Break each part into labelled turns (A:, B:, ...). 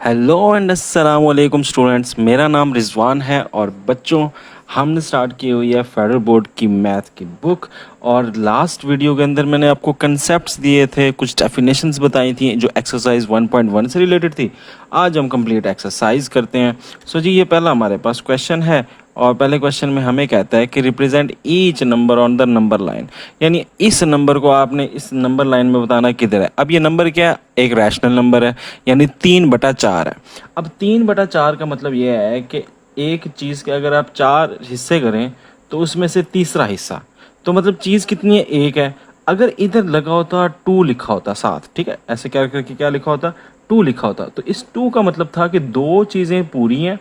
A: Hello and अस्सलाम वालेकुम students, मेरा नाम रिजवान है और बच्चों हमने स्टार्ट की हुई है फेडरल बोर्ड की मैथ की बुक। और लास्ट वीडियो के अंदर मैंने आपको कंसेप्ट्स दिए थे, कुछ डेफिनेशंस बताई थी जो एक्सरसाइज 1.1 से रिलेटेड थी। आज हम कंप्लीट एक्सरसाइज करते हैं। सो जी, ये पहला हमारे पास क्वेश्चन है और पहले क्वेश्चन में हमें कहता है कि represent each number on the number line, यानी इस नंबर को आपने इस नंबर लाइन में बताना किधर है। अब ये नंबर क्या है? एक रैशनल नंबर है, यानी 3/4 है। अब 3/4 का मतलब ये है कि एक चीज़ के अगर आप 4 हिस्से करें तो उसमें से तीसरा हिस्सा, तो मतलब चीज़ कितनी है? एक है। अगर इधर लगा होता 2 लिखा होता साथ, ठीक है, ऐसे क्या करके क्या लिखा होता? 2 लिखा होता, तो इस 2 का मतलब था कि 2 चीज़ें पूरी हैं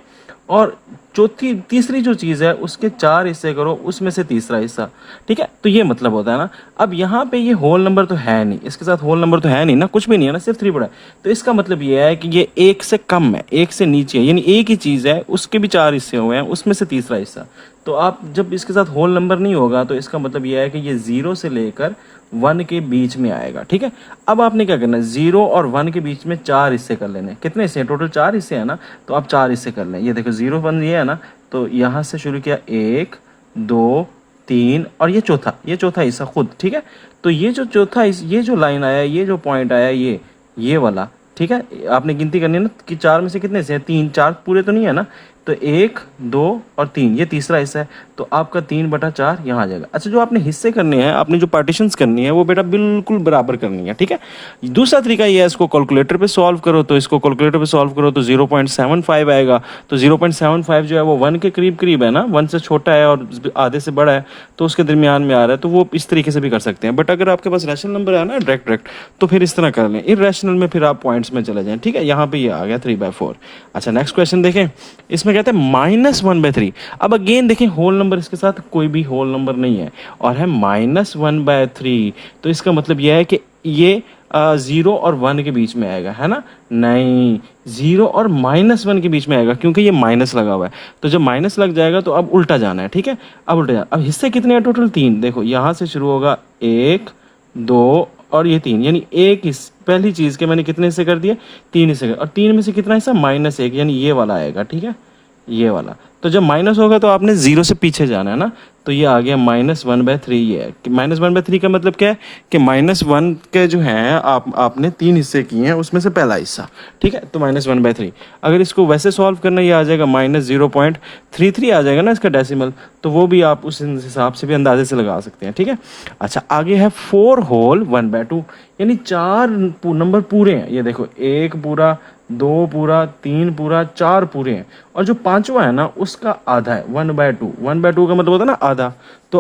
A: और चौथी तीसरी जो चीज़ है उसके 4 हिस्से करो, उसमें से तीसरा हिस्सा, ठीक है। तो ये मतलब होता है ना। अब यहाँ पे ये होल नंबर तो है नहीं, इसके साथ होल नंबर तो है नहीं ना, कुछ भी नहीं है ना, सिर्फ 3 पड़ा है। तो इसका मतलब ये है कि ये एक से कम है, एक से नीचे है, यानी एक ही चीज़ है, उसके भी 4 हिस्से हुए हैं, उसमें से तीसरा हिस्सा। तो आप जब इसके साथ होल नंबर नहीं होगा तो इसका मतलब ये है कि ये 0 से लेकर 1 के बीच में आएगा, ठीक है। अब आपने क्या करना है? 0 और 1 के बीच में 4 हिस्से कर लेने। कितने हिस्से हैं? टोटल 4 हिस्से हैं ना, तो आप 4 हिस्से कर लें। ये देखो 0 1 ये है ना, तो यहाँ से शुरू किया 1 2 3 और ये चौथा हिस्सा खुद, ठीक है। तो ये जो ये जो लाइन आया, ये जो पॉइंट आया, ये वाला, ठीक है। आपने गिनती करनी है ना कि 4 में से कितने हिस्से हैं? 3, 4 पूरे तो नहीं है ना, तो 1 2 और 3 ये तीसरा हिस्सा है, तो आपका 3/4 यहाँ आ जाएगा। अच्छा, जो आपने हिस्से करने हैं, आपने जो पार्टीशंस करनी है वो बेटा बिल्कुल बराबर करनी है, ठीक है। दूसरा तरीका ये है, इसको कैलकुलेटर पे सॉल्व करो, तो इसको कैलकुलेटर पे सॉल्व करो तो 0.75 आएगा। तो 0.75 जो है वो 1 के करीब करीब है ना, 1 से छोटा है और आधे से बड़ा है, तो उसके दरमियान में आ रहा है। तो वो इस तरीके से भी कर सकते हैं, बट अगर आपके पास रैशनल नंबर है ना डायरेक्ट, तो फिर इस तरह कर लें। इर्रेशनल में फिर आप पॉइंट्स में चले जाएं, ठीक है। यहाँ पे ये आ गया 3/4। अच्छा, नेक्स्ट क्वेश्चन देखें। इसमें कहते हैं -1/3। अब अगेन देखें, होल नंबर इसके साथ कोई भी होल नंबर नहीं है और है -1/3, तो इसका मतलब यह है कि ये 0 और 1 के बीच में आएगा, है ना? नहीं, 0 और -1 के बीच में आएगा, क्योंकि ये माइनस लगा हुआ है। तो जब माइनस लग जाएगा तो अब उल्टा जाना है, ठीक है। अब उल्टा जाना। अब हिस्से कितने हैं? टोटल 3। देखो यहाँ से शुरू होगा 1 2 और ये 3, यानी एक इस पहली चीज़ के मैंने कितने हिस्से कर दिए? 3 हिस्से कर, और 3 में से कितना हिस्सा? -1, यानी ये वाला आएगा, ठीक है, ये वाला। तो जब माइनस होगा तो आपने 0 से पीछे जाना है ना, तो ये आ गया -1/3। ये है कि -1/3 का मतलब क्या है कि -1 के जो हैं आपने 3 हिस्से किए हैं, उसमें से पहला हिस्सा, ठीक है, तो -1/3। अगर इसको वैसे सॉल्व करना, ये आ जाएगा -0.33 आ जाएगा ना इसका डेसिमल, तो वो भी आप उस हिसाब से भी अंदाजे से लगा सकते हैं, ठीक है। अच्छा, आगे है 4 होल 1/2, यानी 4 नंबर पूरे हैं। ये देखो, 1 पूरा, 2 पूरा, 3 पूरा, 4 पूरे हैं, और जो पांचवा है ना उसका आधा है, 1/2। 1/2 का मतलब होता है ना आधा। तो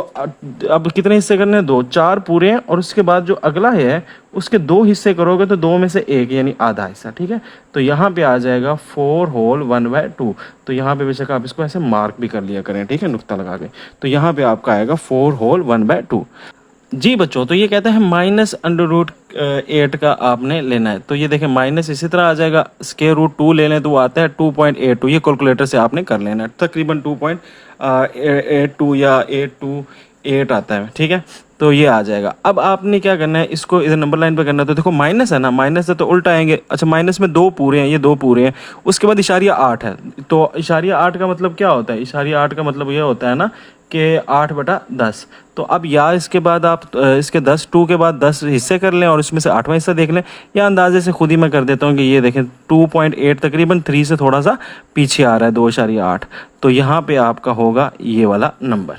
A: अब कितने हिस्से करने हैं? 2, 4 पूरे हैं, और उसके बाद जो अगला है उसके 2 हिस्से करोगे तो 2 में से 1, यानी आधा हिस्सा, ठीक है। तो यहाँ पे आ जाएगा 4 होल 1/2। तो यहाँ पे बेशक आप इसको ऐसे मार्क भी कर लिया करें, ठीक है, नुक्ता लगा के। तो यहाँ पे आपका आएगा 4 होल 1/2। जी बच्चों, तो ये कहता है -√8 का आपने लेना है। तो ये देखें, माइनस इसी तरह आ जाएगा, √2 ले लें तो वो आता है 2.82। ये कैलकुलेटर से आपने कर लेना है, तकरीबन 2.82 या 828 आता है, ठीक है। तो ये आ जाएगा। अब आपने क्या करना है, इसको इधर नंबर लाइन पे करना है। तो देखो माइनस है ना, माइनस है तो उल्टा आएंगे। अच्छा, माइनस में 2 पूरे हैं, ये 2 पूरे हैं, उसके बाद *8 है। तो *8 का मतलब क्या होता है? *8 का मतलब ये होता है ना कि 8/10। तो अब या इसके बाद आप इसके 2 के बाद 10 हिस्से कर लें और इसमें से 8वां हिस्सा देख लें, या अंदाजे से खुद ही मैं कर देता हूँ कि ये देखें 2.8 तकरीबन 3 से थोड़ा सा पीछे आ रहा है, 2.8। तो यहाँ पे आपका होगा ये वाला नंबर,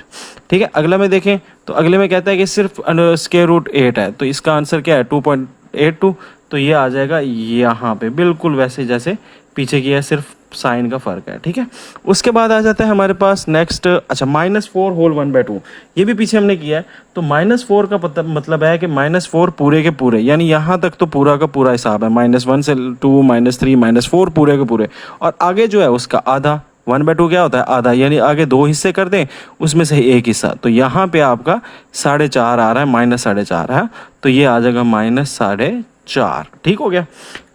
A: ठीक है। अगला में देखें, तो अगले में कहता है कि सिर्फ √8 है, तो इसका आंसर क्या है? 2.82। तो ये आ जाएगा यहाँ पे बिल्कुल वैसे जैसे पीछे किया है, सिर्फ साइन का फ़र्क है, ठीक है। उसके बाद आ जाता है हमारे पास नेक्स्ट। अच्छा, -4 होल 1/2, ये भी पीछे हमने किया है। तो -4 का मतलब है कि -4 पूरे के पूरे, यानी यहाँ तक तो पूरा का पूरा हिसाब है, -1 से 2 -3 -4 पूरे के पूरे, और आगे जो है उसका आधा। 1/2 क्या होता है? आधा, यानी आगे 2 हिस्से कर दें, उसमें से एक हिस्सा। तो यहाँ पे आपका 4.5 आ रहा है, -4.5 है, तो ये आ जाएगा -4.5, ठीक हो गया।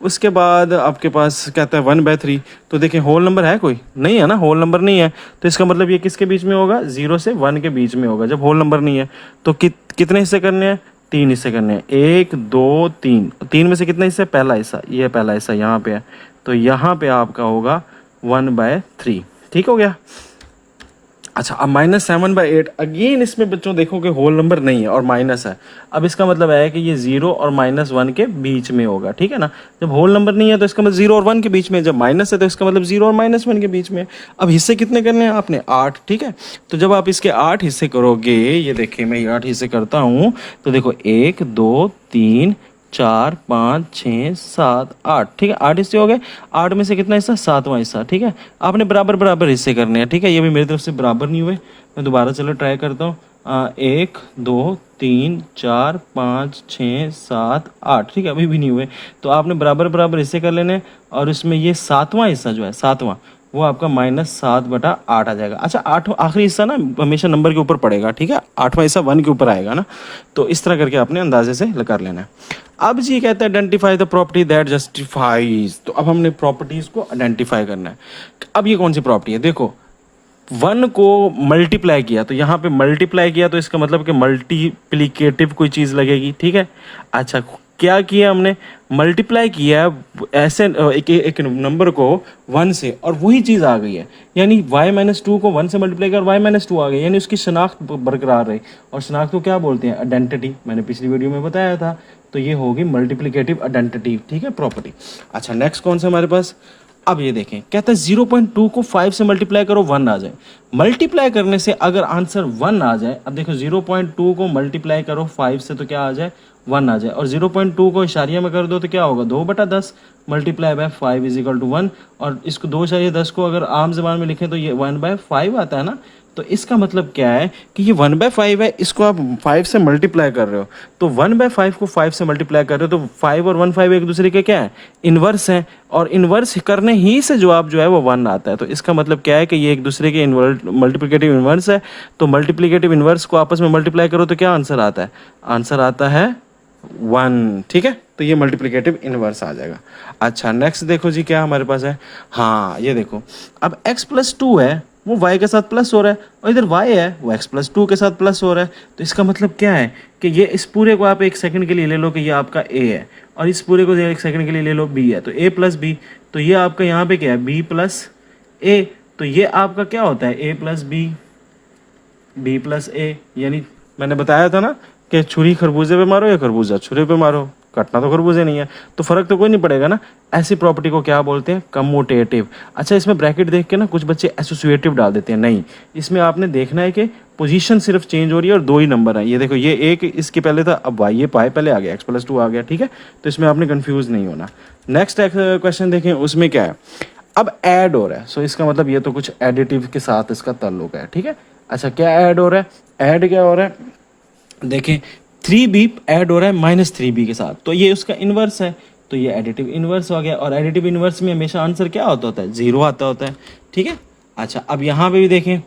A: उसके बाद आपके पास कहता है 1/3। तो देखें, होल नंबर है कोई? नहीं है ना, होल नंबर नहीं है, तो इसका मतलब ये किसके बीच में होगा? 0 से 1 के बीच में होगा, जब होल नंबर नहीं है। तो कितने हिस्से करने हैं? 3 हिस्से करने हैं, 1 2 3, 3 में से कितना हिस्सा है, पहला हिस्सा, ये पहला हिस्सा यहाँ पे है, तो यहाँ पे आपका होगा 1/3, ठीक हो गया। अच्छा, अब -7/8, अगेन इसमें बच्चों देखो कि होल नंबर नहीं है और माइनस है। अब इसका मतलब है कि ये 0 और -1 के बीच में होगा, ठीक है ना। जब होल नंबर नहीं है तो इसका मतलब 0 और 1 के बीच में, जब माइनस है तो इसका मतलब 0 और -1 के बीच में। अब हिस्से कितने करने हैं आपने, 8, ठीक है। तो जब आप इसके 8 हिस्से करोगे, ये देखिए मैं 8 हिस्से करता हूँ, तो देखो 1 2 3 4 5 6 7 8, ठीक है, 8 हिस्से हो गए। 8 में से कितना हिस्सा, 7वां हिस्सा, ठीक है। आपने बराबर बराबर हिस्से करने हैं, ठीक है। ये भी मेरी तरफ से बराबर नहीं हुए, मैं दोबारा चलो ट्राई करता हूँ। 1 2 3 4 5 6 7 8, ठीक है, अभी भी नहीं हुए। तो आपने बराबर बराबर हिस्से कर लेने, और इसमें ये 7वां हिस्सा जो है, 7वां, वो आपका -7/8 आ जाएगा। अच्छा, 8 आखिरी हिस्सा ना हमेशा नंबर के ऊपर पड़ेगा, ठीक है, 8वां हिस्सा 1 के ऊपर आएगा ना। तो इस तरह करके आपने अंदाजे से कर लेना है। अब जी कहता है identify the property that justifies, तो अब हमने प्रॉपर्टीज को आइडेंटिफाई करना है। अब ये कौन सी प्रॉपर्टी है, देखो 1 को मल्टीप्लाई किया, तो यहाँ पे मल्टीप्लाई किया तो इसका मतलब कि मल्टीप्लिकेटिव कोई चीज़ लगेगी, ठीक है। अच्छा, क्या किया हमने, मल्टीप्लाई किया ऐसे एक नंबर को 1 से, और वही चीज़ आ गई है, यानी y-2 को 1 से मल्टीप्लाई कर y-2 आ गई, यानी उसकी शनाख्त बरकरार रही। और शनाख्त को क्या बोलते हैं, आइडेंटिटी, मैंने पिछली वीडियो में बताया था। तो ये होगी मल्टीप्लिकेटिव आइडेंटिटी, ठीक है, प्रॉपर्टी। अच्छा, नेक्स्ट कौन सा हमारे पास, अब ये देखें, कहता है 0.2 को 5 से मल्टीप्लाई करो 1 आ जाए। मल्टीप्लाई करने से अगर आंसर 1 आ जाए, अब देखो 0.2 को मल्टीप्लाई करो 5 से तो क्या आ जाए, 1 आ जाए, और 0.2 को इशारिया में कर दो तो क्या होगा, 2/10 मल्टीप्लाई बाय 5 = 1, और इसको 2/10 को अगर आम जबान में लिखें तो ये 1/5 आता है ना। तो इसका मतलब क्या है कि ये 1/5 है, इसको आप 5 से मल्टीप्लाई कर रहे हो, तो 1/5 को 5 से मल्टीप्लाई कर रहे हो, तो 5 और 1/5 एक दूसरे के क्या है, इन्वर्स हैं, और इन्वर्स करने ही से जवाब जो है वो 1 आता है। तो इसका मतलब क्या है कि ये एक दूसरे के मल्टीप्लिकेटिव इन्वर्स है। तो मल्टीप्लिकेटिव इन्वर्स को आपस में मल्टीप्लाई करो तो क्या आंसर आता है, आंसर आता है 1, ठीक है। तो ये मल्टीप्लिकेटिव इन्वर्स आ जाएगा। अच्छा, नेक्स्ट देखो जी क्या हमारे पास है, हाँ ये देखो, अब x+2 है वो y के साथ प्लस हो रहा है, और इधर y है वो x+2 के साथ प्लस हो रहा है। तो इसका मतलब क्या है कि ये इस पूरे को आप एक सेकंड के लिए ले लो कि ये आपका a है, और इस पूरे को एक सेकंड के लिए ले लो b है, तो a + b, तो ये आपका यहाँ पे क्या है, b + a, तो ये आपका क्या होता है, a + b, b + a, यानी मैंने बताया था ना कि छुरी खरबूजे पे मारो या खरबूजा छुरे पे मारो, कटना तो खरबूजे नहीं है, तो फर्क तो कोई नहीं पड़ेगा ना। ऐसी प्रॉपर्टी को क्या बोलते हैं, कम्यूटेटिव। अच्छा, इसमें ब्रैकेट देख के ना कुछ बच्चे एसोसिएटिव डाल देते हैं, नहीं, इसमें आपने देखना है कि पोजीशन सिर्फ चेंज हो रही है और 2 ही नंबर हैं। ये देखो, ये एक इसके पहले था, अब ये पाई पहले आ गया, x+2 आ गया, ठीक है। तो इसमें आपने कंफ्यूज नहीं होना। नेक्स्ट क्वेश्चन देखें, उसमें क्या है, अब ऐड हो रहा है, सो इसका मतलब ये तो कुछ एडिटिव के साथ इसका ताल्लुक है, ठीक है। अच्छा, क्या ऐड हो रहा है, ऐड क्या हो रहा है, देखें 3b ऐड हो रहा है -3b के साथ, तो ये उसका इन्वर्स है, तो ये एडिटिव इन्वर्स हो गया। और एडिटिव इन्वर्स में हमेशा आंसर क्या होता है, 0 आता होता है, ठीक है। अच्छा, अब यहाँ पे भी देखें,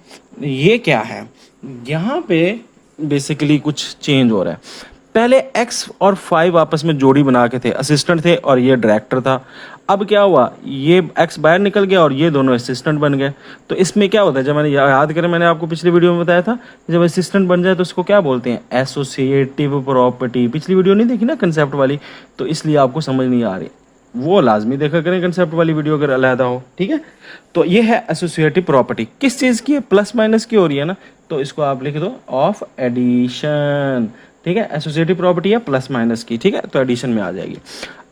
A: ये क्या है, यहाँ पे बेसिकली कुछ चेंज हो रहा है। पहले x और 5 आपस में जोड़ी बना के थे, असिस्टेंट थे, और ये डायरेक्टर था। अब क्या हुआ, ये x बाहर निकल गया और ये दोनों असिस्टेंट बन गए। तो इसमें क्या होता है, जब मैंने याद करें, मैंने आपको पिछली वीडियो में बताया था, जब असिस्टेंट बन जाए तो उसको क्या बोलते हैं, एसोसिएटिव प्रॉपर्टी। पिछली वीडियो नहीं देखी ना कंसेप्ट वाली, तो इसलिए आपको समझ नहीं आ रही, वो लाजमी देखा करें कंसेप्ट वाली वीडियो अगर अलहदा हो, ठीक है। तो ये है एसोसिएटिव प्रॉपर्टी, किस चीज़ की है, प्लस माइनस की हो रही है ना, तो इसको आप लिख दो ऑफ एडिशन, ठीक है। एसोसिएटिव प्रॉपर्टी है प्लस माइनस की, ठीक है, तो एडिशन में आ जाएगी।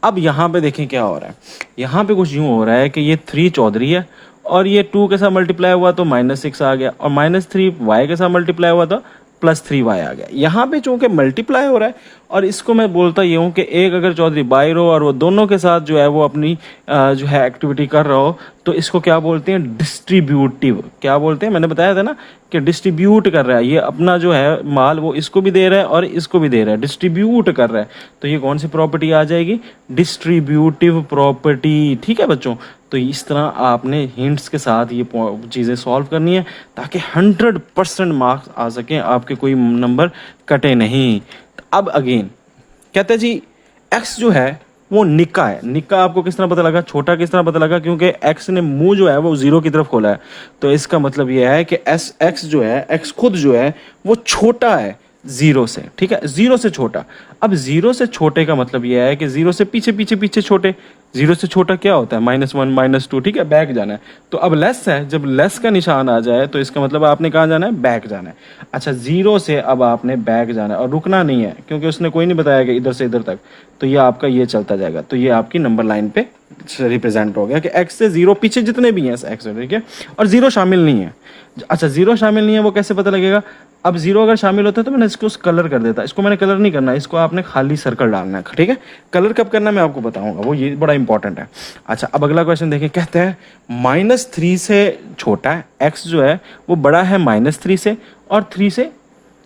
A: अब यहाँ पे देखें क्या हो रहा है, यहाँ पे कुछ यूँ हो रहा है कि ये 3 चौधरी है, और ये 2 के साथ मल्टीप्लाई हुआ तो -6 आ गया, और -3 y के साथ मल्टीप्लाई हुआ तो +3y आ गया। यहाँ पे चूँकि मल्टीप्लाई हो रहा है, और इसको मैं बोलता ये हूँ कि एक अगर चौधरी बाहर हो और वो दोनों के साथ जो है वो अपनी जो है एक्टिविटी कर रहा हो, तो इसको क्या बोलते हैं, डिस्ट्रीब्यूटिव। क्या बोलते हैं, मैंने बताया था ना कि डिस्ट्रीब्यूट कर रहा है, ये अपना जो है माल वो इसको भी दे रहा है और इसको भी दे रहा है, डिस्ट्रीब्यूट कर रहा है। तो ये कौन सी प्रॉपर्टी आ जाएगी, डिस्ट्रीब्यूटिव प्रॉपर्टी, ठीक है बच्चों। तो इस तरह आपने हिंट्स के साथ ये चीज़ें सॉल्व करनी है, ताकि 100% मार्क्स आ सकें, आपके कोई नंबर कटे नहीं। अब अगेन कहते हैं जी, x जो है वो निक्का है। निक्का आपको किस तरह पता लगा, छोटा किस तरह पता लगा, क्योंकि x ने मुंह जो है वो 0 की तरफ खोला है। तो इसका मतलब ये है कि x जो है, x खुद जो है वो छोटा है जीरो से, ठीक है, जीरो से छोटा। अब जीरो से छोटे का मतलब यह है कि जीरो से पीछे पीछे पीछे छोटे। जीरो से छोटा क्या होता है? -1 -2, ठीक है, बैक जाना है। तो अब लेस है, जब लेस का निशान आ जाए तो इसका मतलब आपने कहाँ जाना है? बैक जाना है। अच्छा, जीरो से अब आपने बैक जाना है और रुकना नहीं है, क्योंकि उसने कोई नहीं बताया कि इधर से इधर तक। तो ये आपका ये चलता जाएगा। तो ये आपकी नंबर लाइन पे रिप्रेजेंट हो गया कि एक्स से जीरो पीछे जितने भी हैं एक्स, ठीक है, और जीरो शामिल नहीं है। अच्छा, जीरो शामिल नहीं है, वो कैसे पता लगेगा? अब जीरो अगर शामिल होता है तो मैंने इसको कलर कर देता। इसको मैंने कलर नहीं करना, इसको आपने खाली सर्कल डालना है, ठीक है। कलर कब करना मैं आपको बताऊंगा, वो ये बड़ा इंपॉर्टेंट है। अच्छा, अब अगला क्वेश्चन देखें, कहते हैं -3 से छोटा है एक्स, जो है वो बड़ा है -3 से और 3 से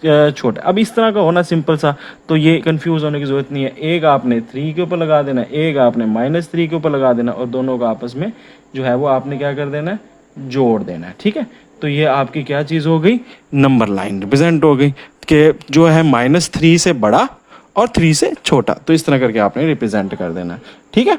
A: छोटा। अब इस तरह का होना सिंपल सा, तो ये कंफ्यूज होने की जरूरत नहीं है। एक आपने 3 के ऊपर लगा देना, एक आपने -3 के ऊपर लगा देना, और दोनों का आपस में जो है वो आपने क्या कर देना है? जोड़ देना है, ठीक है। तो ये आपकी क्या चीज़ हो गई? नंबर लाइन रिप्रेजेंट हो गई कि जो है -3 से बड़ा और 3 से छोटा। तो इस तरह करके आपने रिप्रेजेंट कर देना है, ठीक है।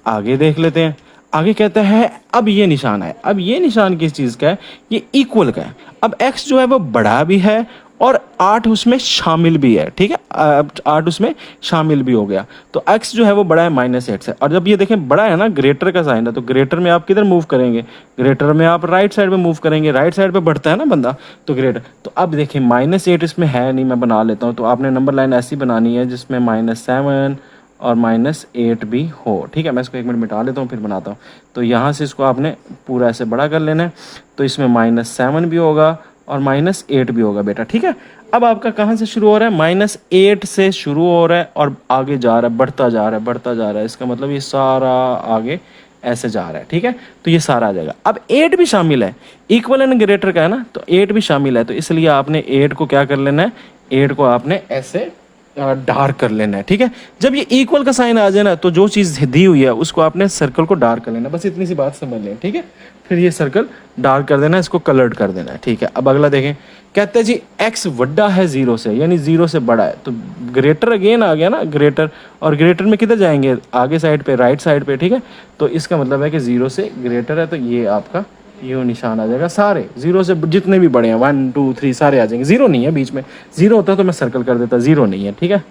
A: आगे देख लेते हैं। आगे कहता है अब ये निशान है। अब ये निशान किस चीज़ का है? ये इक्वल का है। अब x जो है वो बड़ा भी है और 8 उसमें शामिल भी है, ठीक है। अब 8 उसमें शामिल भी हो गया, तो x जो है वो बड़ा है -8 है। और जब ये देखें बड़ा है ना, ग्रेटर का साइन है, तो ग्रेटर में आप किधर मूव करेंगे? ग्रेटर में आप राइट साइड पे मूव करेंगे। राइट साइड पे बढ़ता है ना बंदा, तो ग्रेटर। तो अब देखें -8 इसमें है नहीं, मैं बना लेता हूँ। तो आपने नंबर लाइन ऐसी बनानी है जिसमें -7 और -8 भी हो, ठीक है। मैं इसको 1 मिनट मिटा लेता हूँ, फिर बनाता हूँ। तो यहाँ से इसको आपने पूरा ऐसे बड़ा कर लेना है। तो इसमें -7 भी होगा और -8 भी होगा बेटा, ठीक है। अब आपका कहाँ से शुरू हो रहा है? -8 से शुरू हो रहा है और आगे जा रहा है, बढ़ता जा रहा है, बढ़ता जा रहा है। इसका मतलब ये सारा आगे ऐसे जा रहा है, ठीक है। तो ये सारा आ जाएगा। अब 8 भी शामिल है, इक्वल एंड ग्रेटर का है ना, तो 8 भी शामिल है। तो इसलिए आपने 8 को क्या कर लेना है? 8 को आपने ऐसे डार्क कर लेना है, ठीक है। जब ये इक्वल का साइन आ जाए ना, तो जो चीज़ दी हुई है उसको आपने सर्कल को डार्क कर लेना, बस इतनी सी बात समझ लें, ठीक है। फिर ये सर्कल डार्क कर देना है, इसको कलर्ड कर देना है, ठीक है। अब अगला देखें, कहते हैं जी x बड़ा है जीरो से, यानी जीरो से बड़ा है। तो ग्रेटर अगेन आ गया ना, ग्रेटर। और ग्रेटर में किधर जाएंगे? आगे साइड पे, राइट साइड पे, ठीक है। तो इसका मतलब है कि जीरो से ग्रेटर है, तो ये आपका ये निशान आ जाएगा। सारे जीरो से जितने भी बड़े हैं, 1 2 3 सारे आ जाएंगे। जीरो नहीं है बीच में, जीरो होता तो मैं सर्कल कर देता, जीरो नहीं है, ठीक है।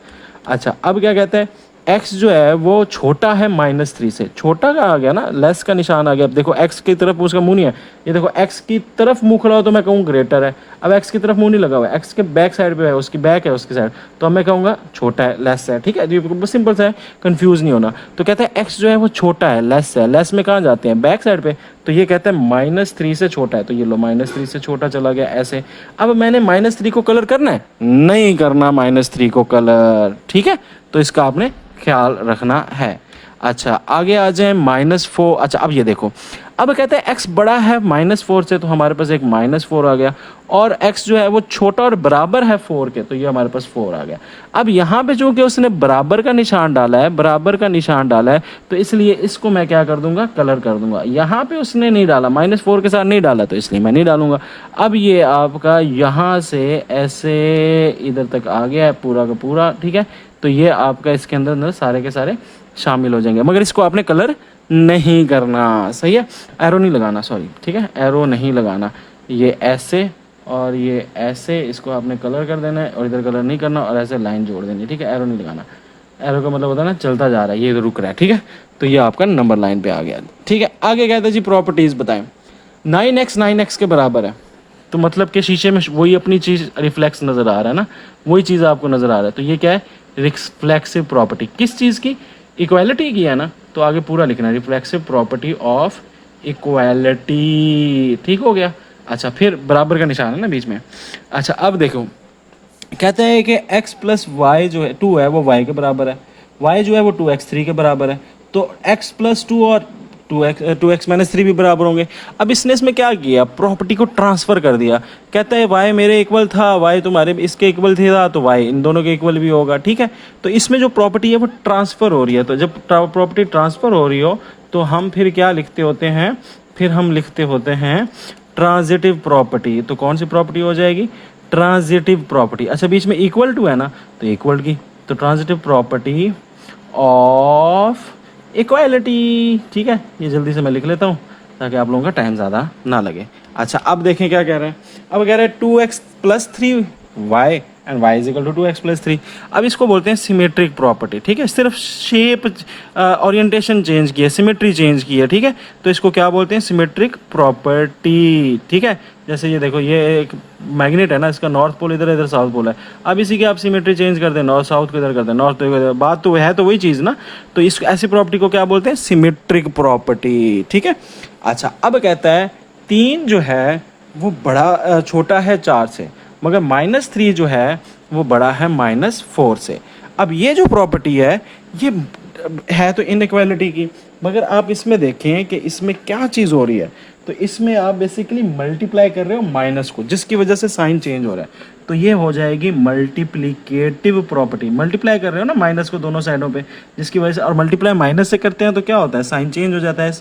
A: अच्छा, अब क्या कहते हैं? x जो है वो छोटा है -3 से। छोटा का आ गया ना, लेस का निशान आ गया। अब देखो x की तरफ उसका मुंह नहीं है, ये देखो x की तरफ मुंह खड़ा हो तो मैं कहूँ ग्रेटर है। अब x की तरफ मुंह नहीं लगा हुआ है, x के बैक साइड पे है, उसकी बैक है उसकी साइड, तो अब मैं कहूँगा छोटा है, लेस है, ठीक है। ये बस सिंपल सा है, कंफ्यूज नहीं होना। तो कहते हैं x जो है वो छोटा है, लेस है। लेस में कहाँ जाते हैं? बैक साइड पे। तो ये कहते हैं -3 से छोटा है, तो ये लो -3 से छोटा चला गया ऐसे। अब मैंने -3 को कलर करना है? नहीं करना -3 को कलर, ठीक है। तो इसका आपने ख्याल रखना है। अच्छा, आगे आ जाए -4। अच्छा, अब ये देखो, अब कहते हैं x बड़ा है -4 से, तो हमारे पास एक -4 आ गया। और x जो है वो छोटा और बराबर है 4 के, तो ये हमारे पास 4 आ गया। अब यहाँ पे जो कि उसने बराबर का निशान डाला है, बराबर का निशान डाला है, तो इसलिए इसको मैं क्या कर दूंगा? कलर कर दूंगा। यहाँ पे उसने नहीं डाला, -4 के साथ नहीं डाला, तो इसलिए मैं नहीं डालूंगा। अब ये आपका यहाँ से ऐसे इधर तक आ गया है पूरा का पूरा, ठीक है। तो ये आपका इसके अंदर सारे के सारे शामिल हो जाएंगे, मगर इसको आपने कलर नहीं करना, सही है। एरो नहीं लगाना, सॉरी, ठीक है, एरो नहीं लगाना। ये ऐसे और ये ऐसे, इसको आपने कलर कर देना है, और इधर कलर नहीं करना, और ऐसे लाइन जोड़ देनी है, ठीक है। एरो नहीं लगाना, एरो का मतलब होता है ना चलता जा रहा है, ये रुक रहा है, ठीक है। तो ये आपका नंबर लाइन पे आ गया, ठीक है। आगे कहते हैं जी प्रॉपर्टीज़ बताएं। 9x 9x के बराबर है, तो मतलब कि शीशे में वही अपनी चीज़ रिफ्लेक्स नज़र आ रहा है ना, वही चीज़ आपको नज़र आ रहा है। तो ये क्या है? Reflexive property. किस चीज़ की? इक्वालिटी की है ना, तो आगे पूरा लिखना है, रिफ्लेक्सिव प्रॉपर्टी ऑफ इक्वालिटी, ठीक हो गया। अच्छा, फिर बराबर का निशान है ना बीच में। अच्छा, अब देखो, कहते हैं कि x प्लस वाई जो है 2 है, वो y के बराबर है। y जो है वो 2x3 के बराबर है। तो x प्लस 2 और 2x माइनस 3 भी बराबर होंगे। अब इसने इसमें क्या किया? प्रॉपर्टी को ट्रांसफ़र कर दिया। कहता है y मेरे इक्वल था, y तुम्हारे इसके इक्वल था, तो y इन दोनों के इक्वल भी होगा, ठीक है। तो इसमें जो प्रॉपर्टी है वो ट्रांसफ़र हो रही है। तो जब प्रॉपर्टी ट्रांसफ़र हो रही हो तो हम फिर क्या लिखते होते हैं? फिर हम लिखते होते हैं ट्रांजिटिव प्रॉपर्टी। तो कौन सी प्रॉपर्टी हो जाएगी? Transitive property. अच्छा, बीच में इक्वल टू है ना, तो इक्वल की, तो ट्रांजिटिव प्रॉपर्टी ऑफ इक्वालिटी, ठीक है। ये जल्दी से मैं लिख लेता हूँ ताकि आप लोगों का टाइम ज़्यादा ना लगे। अच्छा, अब देखें क्या कह रहे हैं। अब कह रहे हैं 2x plus 3y and y is equal to 2x+3। अब इसको बोलते हैं सिमेट्रिक प्रॉपर्टी, ठीक है। सिर्फ शेप ओरिएंटेशन चेंज की है, सिमेट्री चेंज की है, ठीक है। तो इसको क्या बोलते हैं, सिमेट्रिक प्रॉपर्टी, ठीक है। जैसे ये देखो, ये एक मैग्नेट है ना, इसका नॉर्थ पोल इधर, इधर साउथ पोल है। अब इसी की आप सिमेट्री चेंज कर दें, नॉर्थ साउथ को इधर कर दें, नॉर्थ तो इधर, बात तो है तो वही चीज़ ना। तो इस ऐसी प्रॉपर्टी को क्या बोलते हैं, सिमेट्रिक प्रॉपर्टी, ठीक है। अच्छा, अब कहता है 3 जो है वो बड़ा छोटा है 4 से, मगर -3 जो है वो बड़ा है -4 से। अब ये जो प्रॉपर्टी है ये है तो इनइक्वालिटी की, मगर आप इसमें देखें कि इसमें क्या चीज़ हो रही है। तो इसमें आप बेसिकली मल्टीप्लाई कर रहे हो माइनस को, जिसकी वजह से साइन चेंज हो रहा है। तो ये हो जाएगी मल्टीप्लिकेटिव प्रॉपर्टी। मल्टीप्लाई कर रहे हो ना माइनस को दोनों साइडों पे, जिसकी वजह से, और मल्टीप्लाई माइनस से करते हैं तो क्या होता है, साइन चेंज हो जाता है।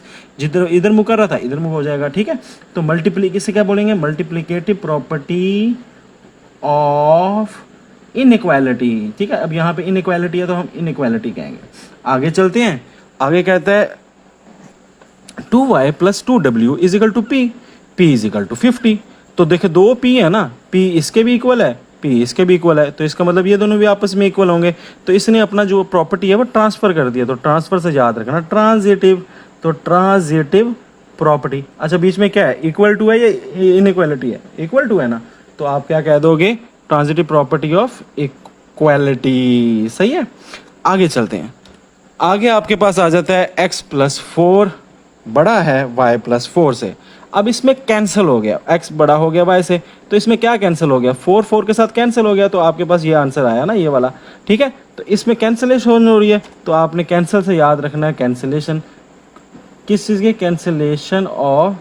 A: जिधर इधर मुँह कर रहा था इधर मुँह हो जाएगा, ठीक है। तो मल्टीप्ली किसे क्या बोलेंगे, मल्टीप्लिकेटिव प्रॉपर्टी ऑफ इनइक्वालिटी, ठीक है। अब यहाँ पे इनइक्वालिटी है तो हम इनइक्वालिटी कहेंगे। आगे चलते हैं, आगे कहता है 2y + 2w is equal to p, p is equal to 50। तो देखिए 2 p है ना, p इसके भी इक्वल है, p इसके भी इक्वल है, तो इसका मतलब ये दोनों भी आपस में इक्वल होंगे। तो इसने अपना जो प्रॉपर्टी है वो ट्रांसफ़र कर दिया। तो ट्रांसफ़र से याद रखना ट्रांजिटिव, तो ट्रांजिटिव प्रॉपर्टी। अच्छा, बीच में क्या है, इक्वल टू है या इनइक्वालिटी है, इक्वल टू है ना, तो आप क्या कह दोगे, ट्रांजिटिव प्रॉपर्टी ऑफ इक्वालिटी, सही है। आगे चलते हैं, आगे आपके पास आ जाता है x+4 बड़ा है y+4 से। अब इसमें कैंसिल हो गया, x बड़ा हो गया y से, तो इसमें क्या कैंसिल हो गया, 4 4 के साथ कैंसिल हो गया, तो आपके पास ये आंसर आया ना, ये वाला, ठीक है। तो इसमें कैंसिलेशन हो रही है, तो आपने कैंसिल से याद रखना है, कैंसिलेशन किस चीज़ की, कैंसिलेशन ऑफ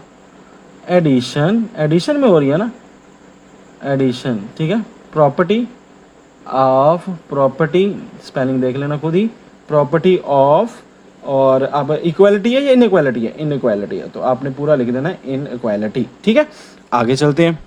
A: एडिशन, एडिशन में हो रही है ना, एडिशन, ठीक है। प्रॉपर्टी ऑफ, प्रॉपर्टी स्पेलिंग देख लेना खुद ही, प्रॉपर्टी ऑफ, और अब इक्वालिटी है या इनइक्वालिटी है, इनइक्वालिटी है, तो आपने पूरा लिख देना है इनइक्वालिटी, ठीक है। आगे चलते हैं,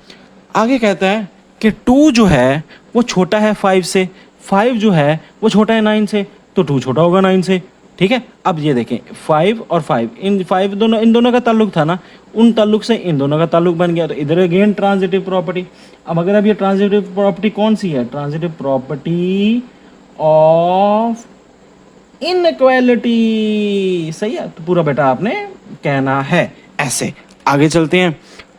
A: आगे कहता है कि 2 जो है वो छोटा है 5 से, 5 जो है वो छोटा है 9 से, तो 2 छोटा होगा 9 से, ठीक है। अब ये देखें 5 और 5, इन 5 दोनों, इन दोनों का ताल्लुक था ना, उन ताल्लुक से इन दोनों का ताल्लुक बन गया, तो इधर अगेन ट्रांजिटिव प्रॉपर्टी। अब अगर अब ये ट्रांजिटिव प्रॉपर्टी कौन सी है, ट्रांजिटिव प्रॉपर्टी ऑफ इनइक्वालिटी, सही है। तो पूरा बेटा आपने कहना है ऐसे। आगे चलते हैं,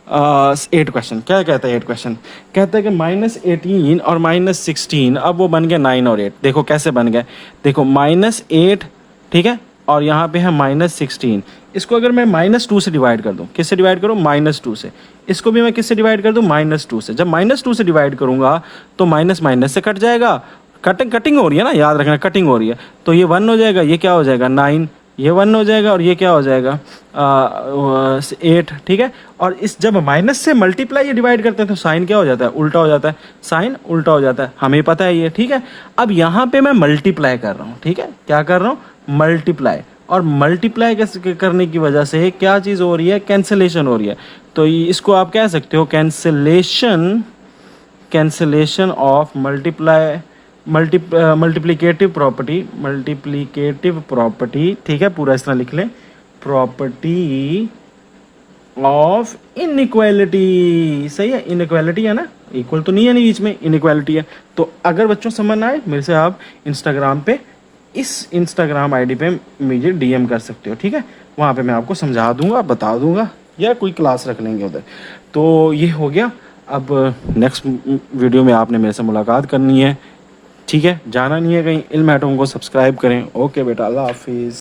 A: 8 क्वेश्चन क्या कहता है, 8 क्वेश्चन कहता है कि -18 और -16, अब वो बन गए 9 और 8। देखो कैसे बन गए, देखो -8, ठीक है, और यहाँ पे है -16। इसको अगर मैं -2 से डिवाइड कर दूँ, किससे डिवाइड करूँ, -2 से। इसको भी मैं किससे डिवाइड कर दूँ, -2 से। जब -2 से डिवाइड करूँगा तो माइनस माइनस से कट जाएगा, कटिंग हो रही है ना, याद रखना कटिंग हो रही है, तो ये 1 हो जाएगा, ये क्या हो जाएगा 9, ये 1 हो जाएगा, और ये क्या हो जाएगा 8, ठीक है। और इस जब माइनस से मल्टीप्लाई या डिवाइड करते हैं तो साइन क्या हो जाता है, उल्टा हो जाता है, साइन उल्टा हो जाता है, हमें पता है ये, ठीक है। अब यहाँ पे मैं मल्टीप्लाई कर रहा हूँ, ठीक है, क्या कर रहा हूँ, मल्टीप्लाई। और मल्टीप्लाई करने की वजह से क्या चीज़ हो रही है, कैंसिलेशन हो रही है। तो इसको आप कह सकते हो cancellation, cancellation of multiply, multiplicative property, multiplicative property, ठीक है, पूरा इस तरह लिख लें, प्रॉपर्टी ऑफ इनइक्वालिटी, सही है। इनइक्वालिटी है ना, इक्वल तो नहीं है, नहीं बीच में, इनइक्वालिटी है। तो अगर बच्चों समझ ना आए, मेरे से आप इंस्टाग्राम पे, इस इंस्टाग्राम आईडी पे मुझे डीएम कर सकते हो, ठीक है। वहाँ पे मैं आपको समझा दूंगा, बता दूंगा, या कोई क्लास रख लेंगे उधर। तो ये हो गया। अब नेक्स्ट वीडियो में आपने मेरे से मुलाकात करनी है, ठीक है, जाना नहीं है कहीं। इल्म एटम को सब्सक्राइब करें। ओके बेटा, अल्लाह हाफिज़।